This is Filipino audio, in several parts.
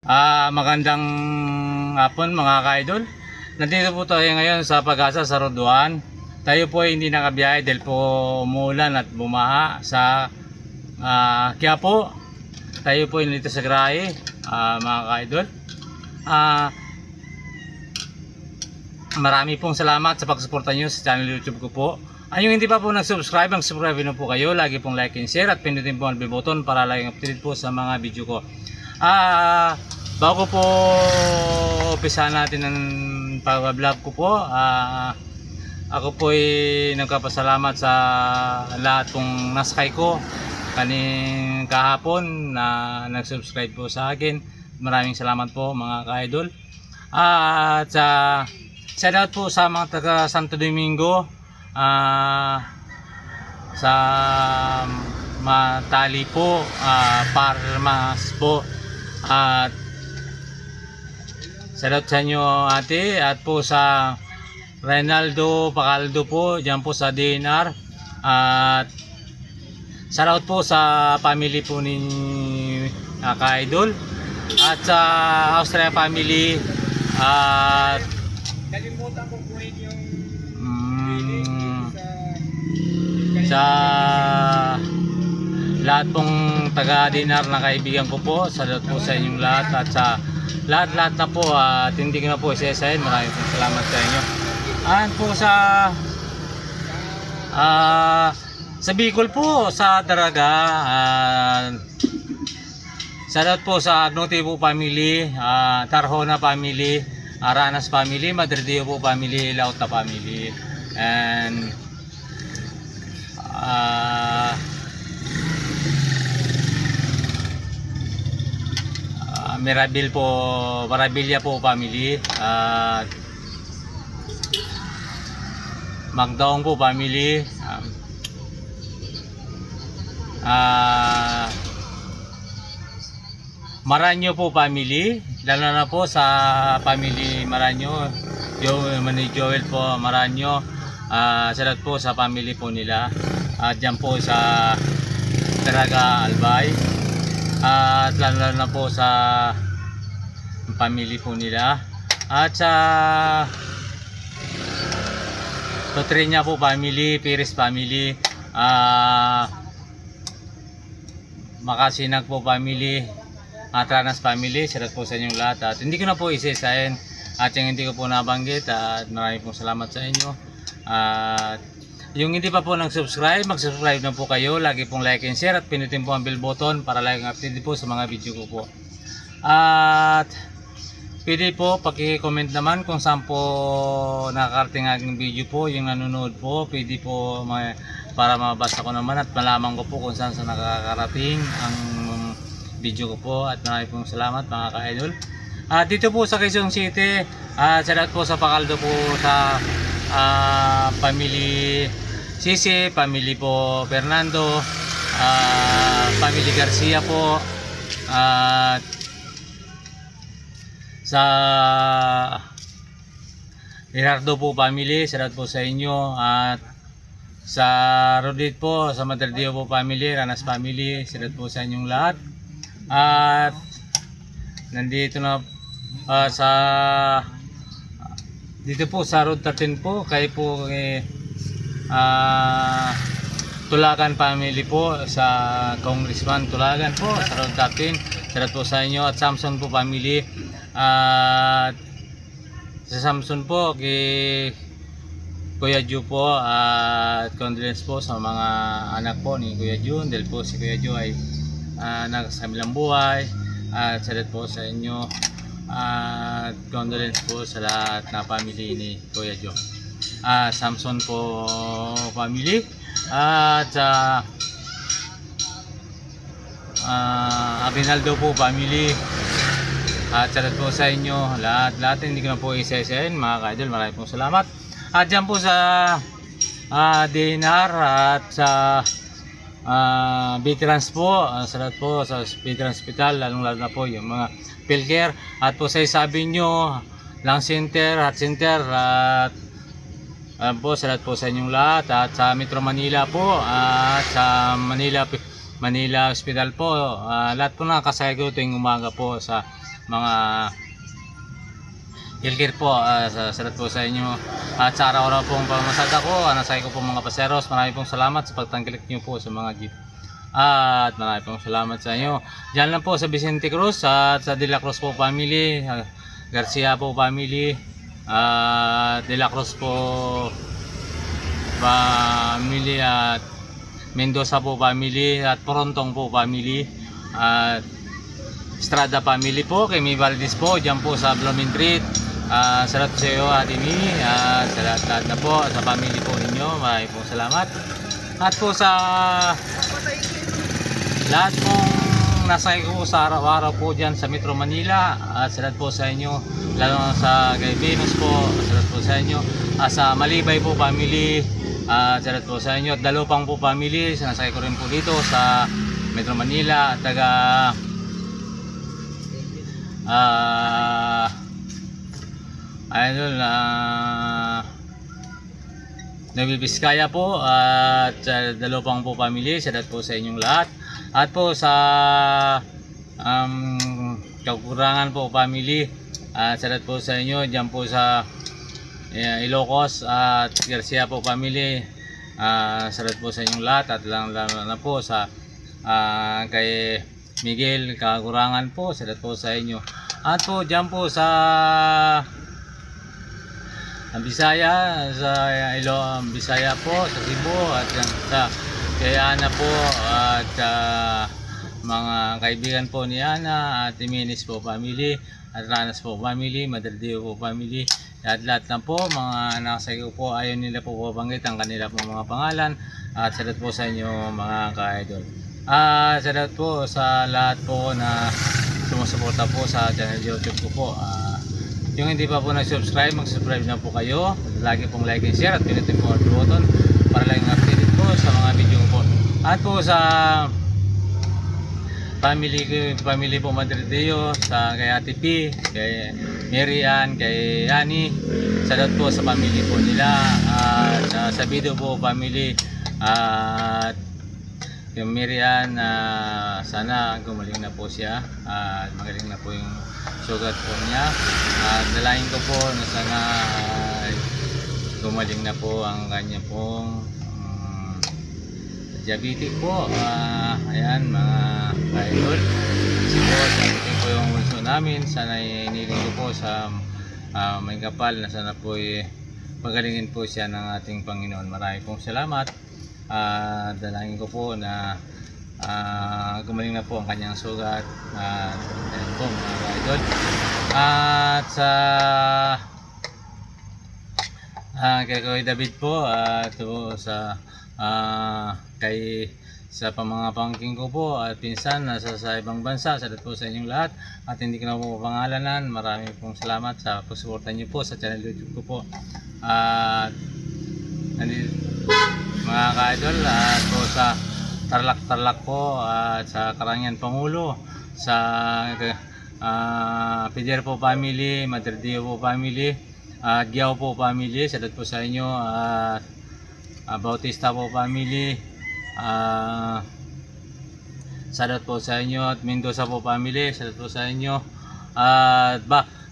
Magandang hapon mga ka-idol. Nandito po tayo ngayon sa Pag-asa sa Road 1. Tayo po ay hindi nakabiyahe dahil po umulan at bumaha sa Quiapo. Tayo po ay nandito sa Grahe, mga ka-idol. Marami pong salamat sa pagsuporta nyo sa channel YouTube ko po. Yung hindi pa po nag-subscribe, mag-subscribe na po kayo. Lagi pong like and share at pindutin po ang bell button para laging update po sa mga video ko. Bago po umpisa natin ang pag-vlog ko po, ako po ay nagpapasalamat sa lahat pong naskay ko kaning kahapon na nag-subscribe po sa akin. Maraming salamat po mga ka-idol. At shout out po sa mga taga Santo Domingo, sa Matali po, Parmas po, at shoutout sa inyo ate, at po sa Reynaldo Pacaldo po dyan po sa DNR, at shoutout po sa family po ni ka-idol, at sa Austria family, at kalimutan ko po yung sa lahat pong taga-dinar na kaibigan ko po. Salut po sa inyong lahat, at sa lahat na po, at hindi ko na po isa-isahin. Maraming pong salamat sa inyo. At po sa Bicol po, sa Daraga, salut po sa Agnotivo family, Tarhona family, Aranas family, Madrideo po family, Lauta family, and Mirabilia po family, at Magdaong po family, Maranyo po family, lalo na po sa family Maranyo, Joel po Maranyo, salat po sa family po nila, at dyan po sa Daraga Albay, at lalo na po sa family po nila, at sa Totrinya po family, Piris family, Makasinag po family, Tranas family. Salat po sa inyong lahat, at hindi ko na po isa-isahin, at yung hindi ko po nabanggit, at maraming po salamat sa inyo. At yung hindi pa po nag-subscribe, mag-subscribe na po kayo. Lagi pong like and share, at pinutin po ang bell button para laging update po sa mga video ko po. At pwede po paki-comment naman kung saan po nakakarating aking video po, yung nanonood po. Pwede po para mabasa ko naman at malaman ko po kung saan nakakarating ang video ko po. At maraming pong salamat mga ka-idol. At dito po sa Quezon City, salat po sa Pacaldo po, sa family Sisi, family po Fernando, family Garcia po, at sa Gerardo po family, salat po sa inyo. At sa Rodit po, sa Madrideo po family, Ranas family, salat po sa inyong lahat. At nandito na dito po sa Road 13 po, kayo po Tulagan family po, sa Congressman Tulagan po sa Road 13, salat po sa inyo. At Samson po family, at sa Samson po kay Kuya Ju po, at condolence po sa mga anak po ni Kuya Ju, dahil po si Kuya Ju ay nagkasamilang buhay. At salat po sa inyo, at condolence po sa lahat na family ni Kuya Jo. Samson po family, at Abinaldo po family, at salat po sa inyo lahat. Hindi ko na po isa-isahin mga ka-idol. Maraming po salamat. At dyan po sa DNR, at sa veterans po, salat po sa veterans hospital, lalo na po yung mga PhilCare, at po sa sabi nyo Lang Center, Heart Center, at po salat po sa inyong lahat. At sa Metro Manila po, at sa Manila Hospital po. Lahat po nakakasakay ko tuwing umaga po sa mga healthcare po. Salamat po sa inyo. At sa araw-araw pong pamamasada ko, nasakay ko po mga paseros. Maraming pong salamat sa pagtangkilik niyo po sa mga jeep. At maraming pong salamat sa inyo. Diyan lang po sa Vicente Cruz at sa De La Cruz po family, Garcia po family, De La Cruz po family, at Mendoza po family, at Porontong po family, at Estrada family po, kay May Valdez po, dyan po sa Blooming Street. Salamat sa iyo, Ate Mi, at sa lahat na po, sa family po ninyo, maraming pong salamat. At po sa lahat pong nasakay ko sa araw-araw po dyan sa Metro Manila, at salamat po sa inyo, lalo sa kay Venus po, salamat po sa inyo, sa Malibay po family, salamat po sa inyo, at Dalupang po family, sinasakay ko rin po dito sa Metro Manila, taga idol Nueva Vizcaya po, at Dalupang po family, salamat po sa inyong lahat. At po sa Kakurangan po family, salamat po sa inyo dyan po sa Ilocos, at Garcia po family, salamat po sa inyong lahat. At lang na po sa kay Miguel Kakurangan po, salamat po sa inyo. At po dyan po sa Bisaya, sa Bisaya po, sa Cebu, at sa kay Ana po, at mga kaibigan po ni Ana, at Jimenez po family, at Ranas po family, Madrideo po family, at lahat na po mga nakasakay ko po, ayaw nila po pabanggit ang kanila po mga pangalan. At salamat po sa inyo mga ka-idol. Salamat po sa lahat po na sumusuporta po sa channel YouTube ko po. Yung hindi pa po nag-subscribe, mag-subscribe na po kayo. Lagi pong like and share, at pinutin po ang button para laging updated po sa mga video ko po. At po sa family po Madrideo, sa kay Ate P, kay Mary Ann, kay Annie, salamat po sa family po nila. At sa video po family, at yung Mary Ann, sana gumaling na po siya, at magaling na po yung sugat po niya. At dalangin ko po na sana gumaling na po ang kanya pong diabetic po. Ayan mga idol, kasi po sabihin po yung bulso namin, sana iniling ko po sa may kapal na sana po pagalingin po siya ng ating Panginoon. Maraming pong salamat. Dalangin ko po na gumaling na po ang kanyang sugat. Ayan po mga idol. At sa kay Kuya David po, at sa sa mga pangking ko po at pinsan nasa sa ibang bansa, salamat po sa inyong lahat. At hindi ko na po pangalanan, maraming pong salamat sa pagsuporta niyo po sa channel YouTube ko po. At mga ka-idol, at po sa Tarlac po, at sa Karangian Pangulo, sa Pider po family, Madrideo po family, at Giao po family, salamat po sa inyo. At Bautista po family, salamat po sa inyo. At Mendoza po family, salamat po sa inyo. At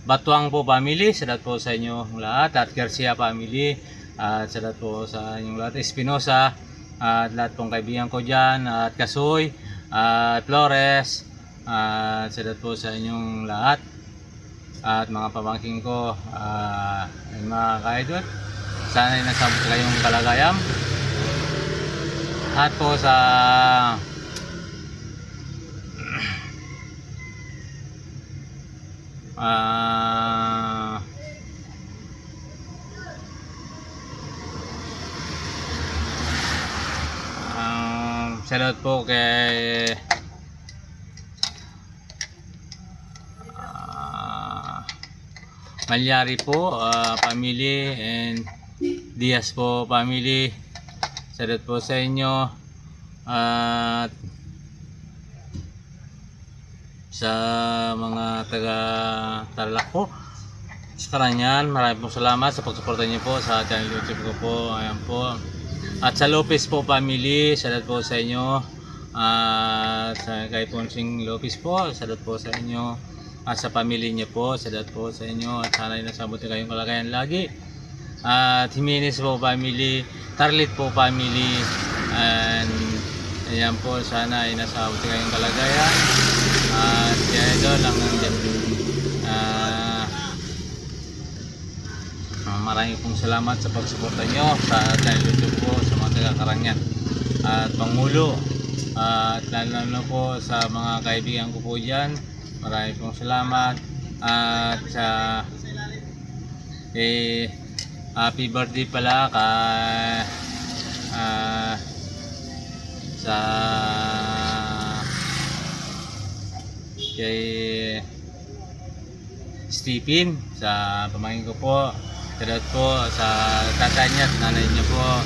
Batuang po family, salamat po sa inyo lahat. At Garcia family, salamat po sa inyong lahat. Espinosa, at lahat pong kaibigan ko dyan, at Kasoy, at Flores, salamat po sa inyong lahat. At mga pamangking ko, mga ka-idol, sana ay nasa kayong kalagayan. At po sa salamat po kay Malyari po family, and Diaz po family, salamat po sa inyo. At sa mga taga Tarlac po, sa Karangian, maraming po salamat sa pagsuporta niyo po sa channel YouTube ko po. Ayan po. At sa Lopez po family, salamat po sa inyo. At sa kay Ponsing Lopez po, salut po sa inyo. At sa pamilya niyo po, salut po sa inyo. At sana ay nasa mabuti kayong kalagayan lagi. At Jimenez po family, Tarlit po family, and ayan po, sana ay nasa mabuti kayong kalagayan. At kaya ito lang nandyan. Maraming pong salamat sa pagsuporta nyo sa channel YouTube ko, sa mga taga-Karangyan at Pangulo, at lalo po sa mga kaibigan ko po dyan. Maraming pong salamat. At sa happy birthday pala kay Stephen, sa pamangkin ko po. Shoutout po sa tatay niya at nanay niya po,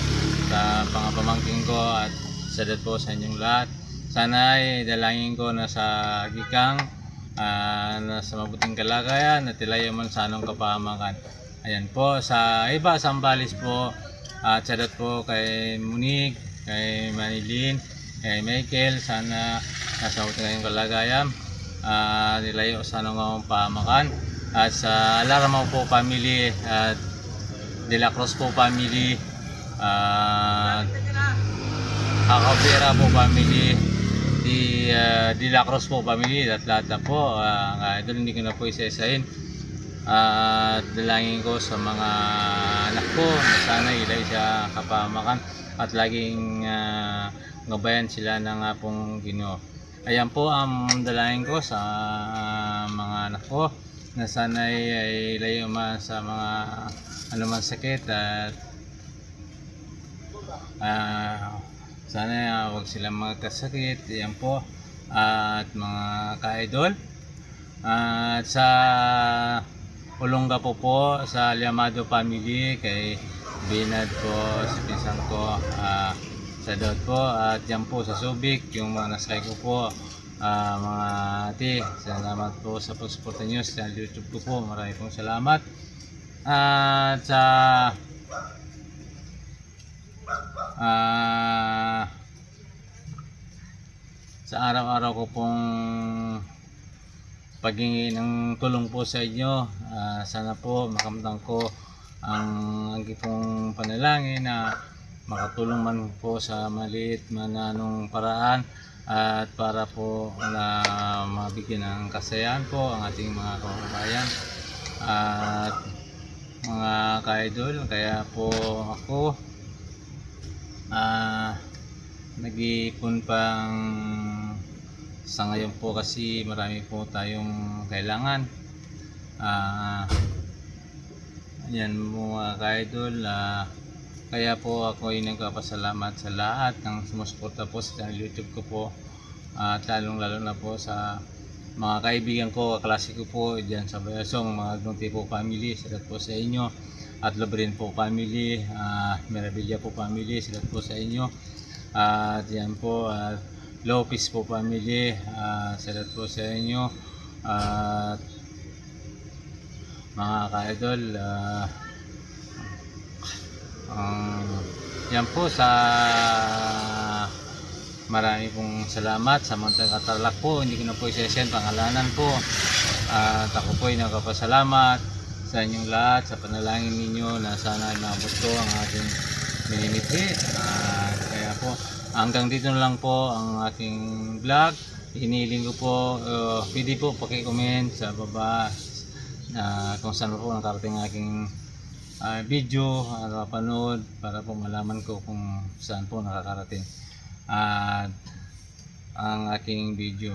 sa mga pamangkin ko, at shoutout po sa inyong lahat. Sana ay dalangin ko na sa gikang, nasa mabuting kalagayan at ilayo man sa anong kapahamakan. Ayan po, sa iba, Sambales po, shoutout po kay Monique, kay Manilin, kay Michael. Sana nasa mabuting kayong kalagayan, nilayo sa anong kapahamakan. At sa Alarma po family, at De La Cruz po family, Acabera po family, De La Cruz po family, at lahat na po. Idol, hindi ko na po isa-isahin. At dalangin ko sa mga anak ko na sana ilay sa kapahamakan at laging gabayan sila ng pong Ginoo. Ayan po ang dalangin ko sa mga anak ko, na sana ay layo man sa mga anuman sakit, at sana wag silang magkasakit. Ayan po, at mga ka-idol, at sa Olonga po sa Liamado family, kay Binad po, si Pinsan ko, sa Dot po, at yan po sa Subic, yung mga nasakay ko po. Mga ate, salamat po sa pagsuporta nyo sa YouTube ko po. Maraming pong salamat. At sa araw-araw ko pong paghingi ng tulong po sa inyo, sana po makamtan ko ang aking pong panalangin na makatulong man po sa maliit man anong paraan, at para po na mabigyan ng kasayahan po ang ating mga kababayan at mga ka-idol. Kaya po ako nag-iipon pang sa ngayon po, kasi marami po tayong kailangan. Yan mga ka-idol, kaya po ako ay nagpapasalamat sa lahat ng sumusuporta po sa channel YouTube ko po, at lalong lalo na po sa mga kaibigan ko, kaklase ko po dyan sa Bayasong, mga Gnunti po family, salamat po sa inyo. At Lobrin po family, Mirabilia po family, salamat po sa inyo. At yan po, Lopez po family, salamat po sa inyo. At mga ka-idol, yan po, sa marami pong salamat sa mga taga-Tarlac po. Hindi ko na po isa-send pangalanan po, at ako po ay nagpapasalamat sa inyong lahat sa panalangin ninyo na sana ay maabot ko ang ating minimithi. Kaya po hanggang dito na lang po ang aking vlog. Hinihiling ko po, pwede po paki-comment sa baba kung saan po nakarating aking video at mapanood, para po malaman ko kung saan po nakakarating ang aking video.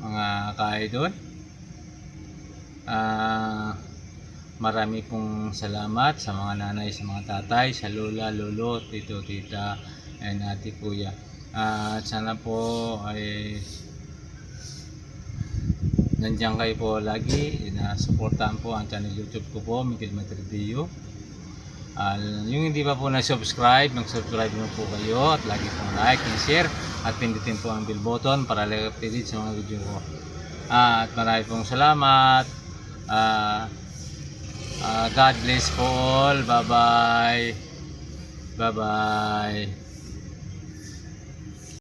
Mga ka-idol, marami pong salamat sa mga nanay, sa mga tatay, sa lola, lolo, tito, tita, and ate, kuya. At sana po ay nandiyan kayo po lagi, na suportahan po ang channel YouTube ko po, Miguel Matredio. Yung hindi pa po na-subscribe, mag-subscribe mo po kayo, at lagi pong like and share, at pindutin po ang bell button para lagi updated sa mga video ko. At marami pong salamat. God bless po all. Bye bye. Bye bye.